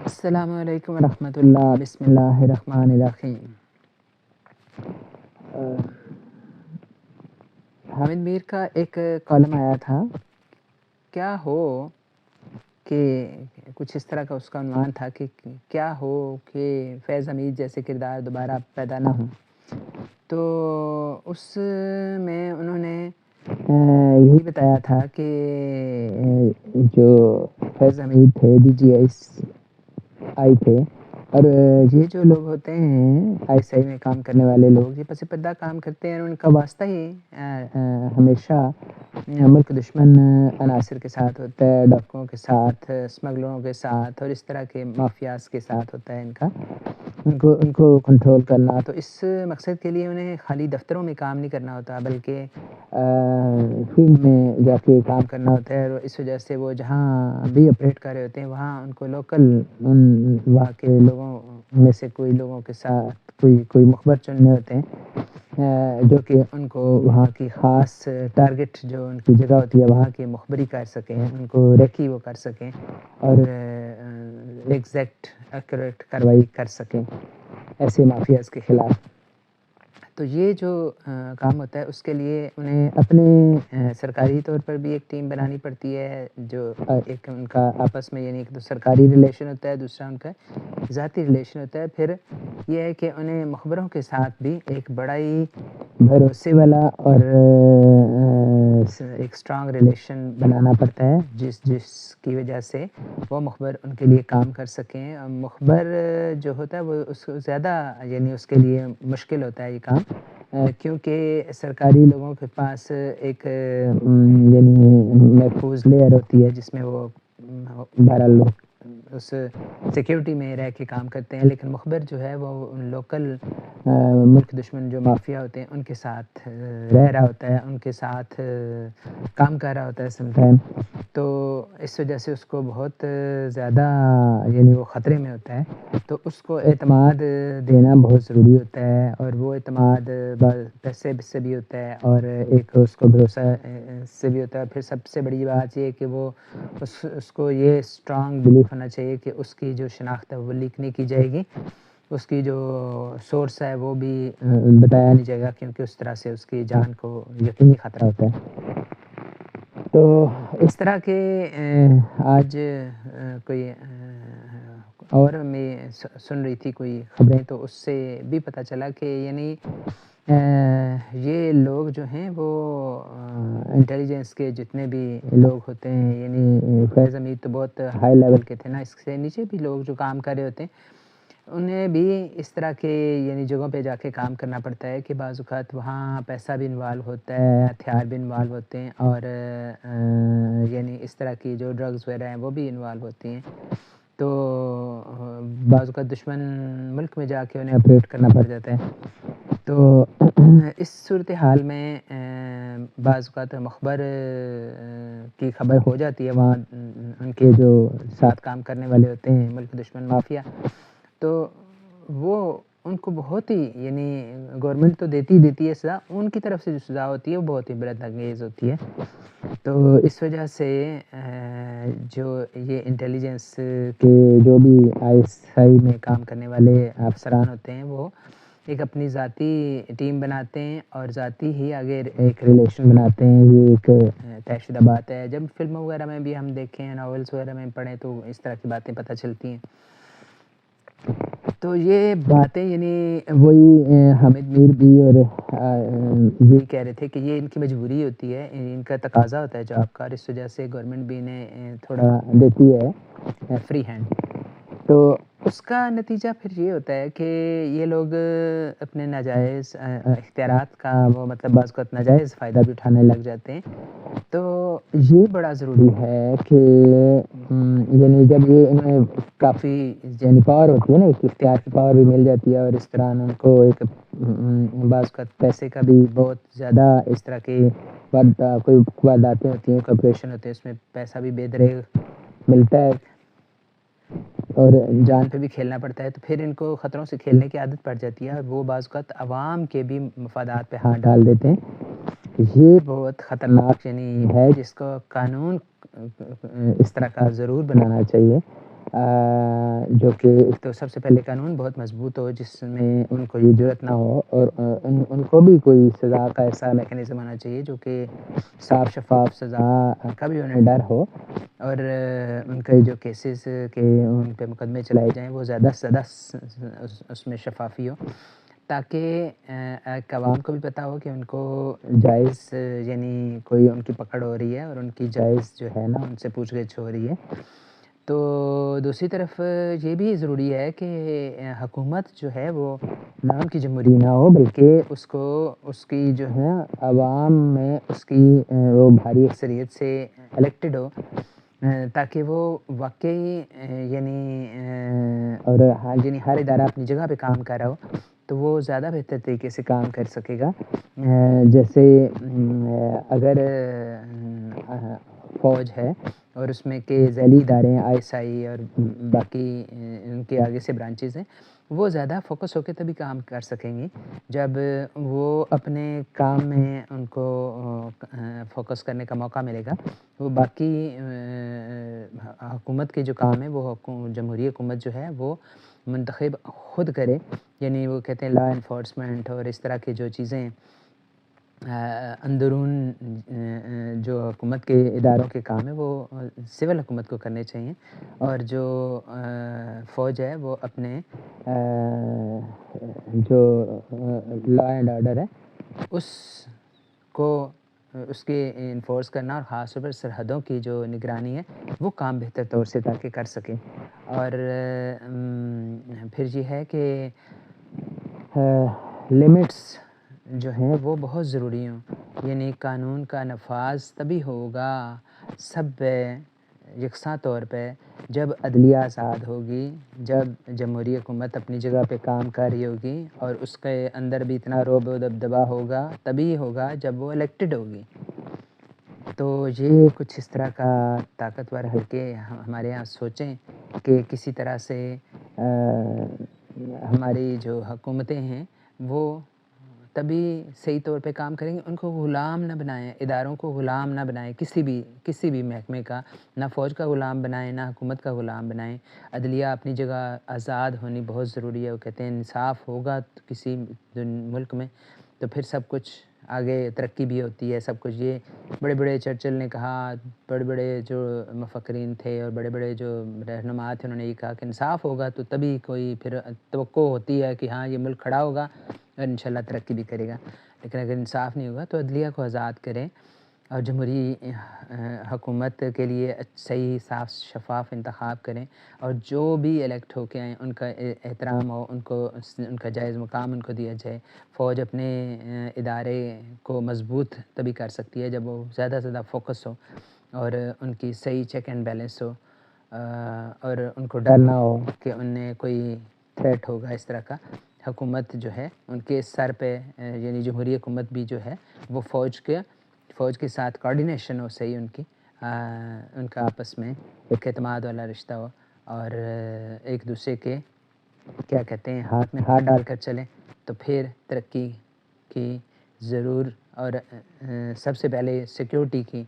السلام علیکم ورحمۃ اللہ، بسم اللہ الرحمن الرحیم۔ حامد میر کا ایک کالم آیا تھا، کیا ہو کہ کچھ اس طرح کا اس کا عنوان تھا کہ کیا ہو کہ فیض حمید جیسے کردار دوبارہ پیدا نہ ہوں۔ تو اس میں انہوں نے یہی بتایا تھا کہ جو فیض حمید تھے DGI تھے، اور یہ جو لوگ ہوتے ہیں ISI میں کام کرنے والے لوگ، یہ پس پردہ کام کرتے ہیں، اور ان کا واسطہ ہی ہمیشہ ملک دشمن عناصر کے ساتھ ہوتا ہے، ڈاکوؤں کے ساتھ، اسمگلروں کے ساتھ، اور اس طرح کے مافیاز کے ساتھ ہوتا ہے ان کو کنٹرول کرنا۔ تو اس مقصد کے لیے انہیں خالی دفتروں میں کام نہیں کرنا ہوتا، بلکہ فیلڈ میں جا کے کام کرنا ہوتا ہے، اور اس وجہ سے وہ جہاں بھی آپریٹ کر رہے ہوتے ہیں وہاں ان کو لوکل وہاں کے لوگوں میں سے کوئی لوگوں کے ساتھ کوئی مخبر چننے ہوتے ہیں، جو کہ ان کو وہاں کی خاص ٹارگٹ جو ان کی جگہ ہوتی ہے وہاں کی مخبری کر سکیں، ان کو ریکی وہ کر سکیں، اور ایگزیکٹ ایکوریٹ کارروائی کر سکیں ایسے مافیاز کے خلاف۔ تو یہ جو کام ہوتا ہے اس کے لیے انہیں اپنے سرکاری طور پر بھی ایک ٹیم بنانی پڑتی ہے، جو ایک ان کا آپس میں، یعنی ایک تو سرکاری ریلیشن ہوتا ہے، دوسرا ان کا ذاتی ریلیشن ہوتا ہے۔ پھر یہ ہے کہ انہیں مخبروں کے ساتھ بھی ایک بڑا ہی بھروسے والا اور ایک اسٹرانگ ریلیشن بنانا پڑتا ہے، جس کی وجہ سے وہ مخبر ان کے لیے کام کر سکیں۔ مخبر جو ہوتا ہے وہ اس کو زیادہ، یعنی اس کے لیے مشکل ہوتا ہے یہ کام، کیونکہ سرکاری لوگوں کے پاس ایک یعنی محفوظ لیئر ہوتی ہے جس میں وہ بہرحال لوگ اس سیکیورٹی میں رہ کے کام کرتے ہیں، لیکن مخبر جو ہے وہ لوکل ملک دشمن جو مافیا ہوتے ہیں ان کے ساتھ رہ رہا ہوتا ہے، ان کے ساتھ کام کر رہا ہوتا ہے سم ٹائم۔ تو اس وجہ سے اس کو بہت زیادہ، یعنی وہ خطرے میں ہوتا ہے، تو اس کو اعتماد دینا بہت ضروری ہوتا ہے، اور وہ اعتماد پیسے سے بھی ہوتا ہے، اور ایک اس کو بھروسہ سے بھی ہوتا ہے۔ پھر سب سے بڑی بات یہ ہے کہ وہ اس کو یہ اسٹرانگ بلیف ہونا چاہیے کہ اس کی جو شناخت ہے وہ لیک نہیں کی جائے گی، اس کی جو سورس ہے وہ بھی بتایا نہیں جائے گا، کیونکہ اس طرح سے اس کی جان کو یقینی خطرہ ہوتا ہے۔ تو اس طرح کے آج کوئی اور میں سن رہی تھی کوئی خبریں، تو اس سے بھی پتہ چلا کہ یعنی یہ لوگ جو ہیں وہ انٹیلیجنس کے جتنے بھی لوگ ہوتے ہیں، یعنی فیض حمید تو بہت ہائی لیول کے تھے نا، اس سے نیچے بھی لوگ جو کام کر رہے ہوتے ہیں انہیں بھی اس طرح کے یعنی جگہوں پہ جا کے کام کرنا پڑتا ہے کہ بعض اوقات وہاں پیسہ بھی انوالو ہوتا ہے، ہتھیار بھی انوالو ہوتے ہیں، اور یعنی اس طرح کی جو ڈرگز وغیرہ ہیں وہ بھی انوالو ہوتی ہیں۔ تو بعض اوقات دشمن ملک میں جا کے انہیں آپریٹ کرنا پڑ جاتا ہے۔ تو اس صورتحال میں بعض اوقات مخبر کی خبر ہو جاتی ہے وہاں ان کے جو ساتھ کام کرنے والے ہوتے ہیں ملک دشمن مافیا، تو وہ ان کو بہت ہی، یعنی گورنمنٹ تو دیتی ہے سزا، ان کی طرف سے جو سزا ہوتی ہے وہ بہت ہی برد انگیز ہوتی ہے۔ تو اس وجہ سے جو یہ انٹیلیجنس کے جو بھی ISI میں کام کرنے والے افسران ہوتے ہیں وہ ایک اپنی ذاتی ٹیم بناتے ہیں، اور ذاتی ہی آگے ایک ریلیشن بناتے ہیں۔ یہ ایک طے شدہ بات ہے، جب فلموں وغیرہ میں بھی ہم دیکھیں، ناولس وغیرہ میں پڑھیں تو اس طرح کی باتیں پتہ چلتی ہیں۔ تو یہ باتیں یعنی وہی حامد میر بھی اور یہ کہہ رہے تھے کہ یہ ان کی مجبوری ہوتی ہے، ان کا تقاضا ہوتا ہے جاب کا، اور اس وجہ سے گورنمنٹ بھی انہیں تھوڑا دیتی ہے فری ہینڈ۔ تو اس کا نتیجہ پھر یہ ہوتا ہے کہ یہ لوگ اپنے ناجائز اختیارات کا وہ مطلب بعض اوقات ناجائز فائدہ بھی اٹھانے لگ جاتے ہیں۔ تو یہ بڑا ضروری ہے کہ یعنی جب یہ انہیں کافی یعنی پاور ہوتی ہے نا، ایک اختیار کی پاور بھی مل جاتی ہے، اور اس طرح ان کو ایک بعض اوقات پیسے کا بھی بہت زیادہ اس طرح کی کوئی وارداتیں ہوتی ہیں، کارپوریشن ہوتے ہیں، اس میں پیسہ بھی بے دریغ ملتا ہے اور جان پہ بھی کھیلنا پڑتا ہے، تو پھر ان کو خطروں سے کھیلنے کی عادت پڑ جاتی ہے، اور وہ بعض اوقات عوام کے بھی مفادات پہ ہاتھ ڈال دیتے ہیں۔ یہ بہت خطرناک یعنی ہے، جس کو قانون اس طرح کا ضرور بنانا چاہیے جو کہ ایک تو سب سے پہلے قانون بہت مضبوط ہو جس میں ان کو یہ جرأت نہ ہو، اور ان کو بھی کوئی سزا کا ایسا میکینزم ہونا چاہیے جو کہ صاف شفاف سزا کا بھی انہیں ڈر ہو، اور ان کے جو کیسز کے ان پہ مقدمے چلائے جائیں وہ زیادہ سے زیادہ اس میں شفافی ہو، تاکہ ایک عوام کو بھی پتہ ہو کہ ان کو جائز یعنی کوئی ان کی پکڑ ہو رہی ہے اور ان کی جائز جو ہے نا ان سے پوچھ گچھ ہو رہی ہے۔ تو دوسری طرف یہ بھی ضروری ہے کہ حکومت جو ہے وہ نام کی جمہوری نہ ہو، بلکہ اس کی جو ہے عوام میں اس کی وہ بھاری اکثریت سے الیکٹڈ ہو، تاکہ وہ واقعی یعنی اور یعنی ہر ادارہ اپنی جگہ پہ کام کر رہا ہو تو وہ زیادہ بہتر طریقے سے کام کر سکے گا۔ جیسے اگر فوج ہے اور اس میں کے ذیلی ادارے ہیں ISI اور باقی ان کے آگے سے برانچز ہیں، وہ زیادہ فوکس ہو کے تبھی کام کر سکیں گے جب وہ اپنے کام میں ان کو فوکس کرنے کا موقع ملے گا۔ وہ باقی حکومت کے جو کام ہے وہ جمہوری حکومت جو ہے وہ منتخب خود کرے، یعنی وہ کہتے ہیں لا انفورسمنٹ اور اس طرح کی جو چیزیں اندرون جو حکومت کے اداروں کے کام ہیں وہ سول حکومت کو کرنے چاہیے، اور جو فوج ہے وہ اپنے جو لا اینڈ آرڈر ہے اس کو اس کے انفورس کرنا اور خاص طور پر سرحدوں کی جو نگرانی ہے وہ کام بہتر طور سے تاکہ کر سکیں۔ اور پھر یہ ہے کہ لمٹس جو ہیں وہ بہت ضروری ہوں، یعنی قانون کا نفاذ تبھی ہوگا سب یکساں طور پہ جب عدلیہ آزاد ہوگی، جب جمہوری حکومت اپنی جگہ پہ کام کر رہی ہوگی اور اس کے اندر بھی اتنا رعب و دبدبا ہوگا تبھی ہوگا جب وہ الیکٹڈ ہوگی۔ تو یہ کچھ اس طرح کا طاقتور حلقے ہمارے یہاں سوچیں کہ کسی طرح سے ہماری جو حکومتیں ہیں وہ تبھی صحیح طور پہ کام کریں گے، ان کو غلام نہ بنائیں، اداروں کو غلام نہ بنائیں، کسی بھی محکمے کا نہ فوج کا غلام بنائیں نہ حکومت کا غلام بنائیں۔ عدلیہ اپنی جگہ آزاد ہونی بہت ضروری ہے۔ وہ کہتے ہیں انصاف ہوگا کسی ملک میں تو پھر سب کچھ آگے ترقی بھی ہوتی ہے، سب کچھ۔ یہ بڑے بڑے چرچل نے کہا، بڑے بڑے جو مفکرین تھے اور بڑے بڑے جو رہنما تھے انہوں نے یہ کہا کہ انصاف ہوگا تو تبھی کوئی پھر توقع ہوتی ہے کہ ہاں یہ ملک کھڑا ہوگا اور انشاءاللہ ترقی بھی کرے گا۔ لیکن اگر انصاف نہیں ہوگا تو عدلیہ کو آزاد کریں اور جمہوری حکومت کے لیے صحیح صاف شفاف انتخاب کریں، اور جو بھی الیکٹ ہو کے آئیں ان کا احترام ہو، ان کا جائز مقام ان کو دیا جائے۔ فوج اپنے ادارے کو مضبوط تبھی کر سکتی ہے جب وہ زیادہ سے زیادہ فوکس ہو اور ان کی صحیح چیک اینڈ بیلنس ہو، اور ان کو ڈر نہ ہو کہ انہیں کوئی تھریٹ ہوگا اس طرح کا۔ حکومت جو ہے ان کے سر پہ یعنی جمہوری حکومت بھی جو ہے وہ فوج کے ساتھ کوارڈینیشن ہو صحیح ان کا آپس میں ایک اعتماد والا رشتہ ہو، اور ایک دوسرے کے کیا کہتے ہیں ہاتھ میں ہاتھ ڈال کر چلیں تو پھر ترقی کی ضرور اور سب سے پہلے سیکیورٹی کی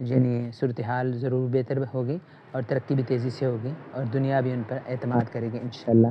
یعنی صورتحال ضرور بہتر ہوگی اور ترقی بھی تیزی سے ہوگی اور دنیا بھی ان پر اعتماد کرے گی انشاءاللہ۔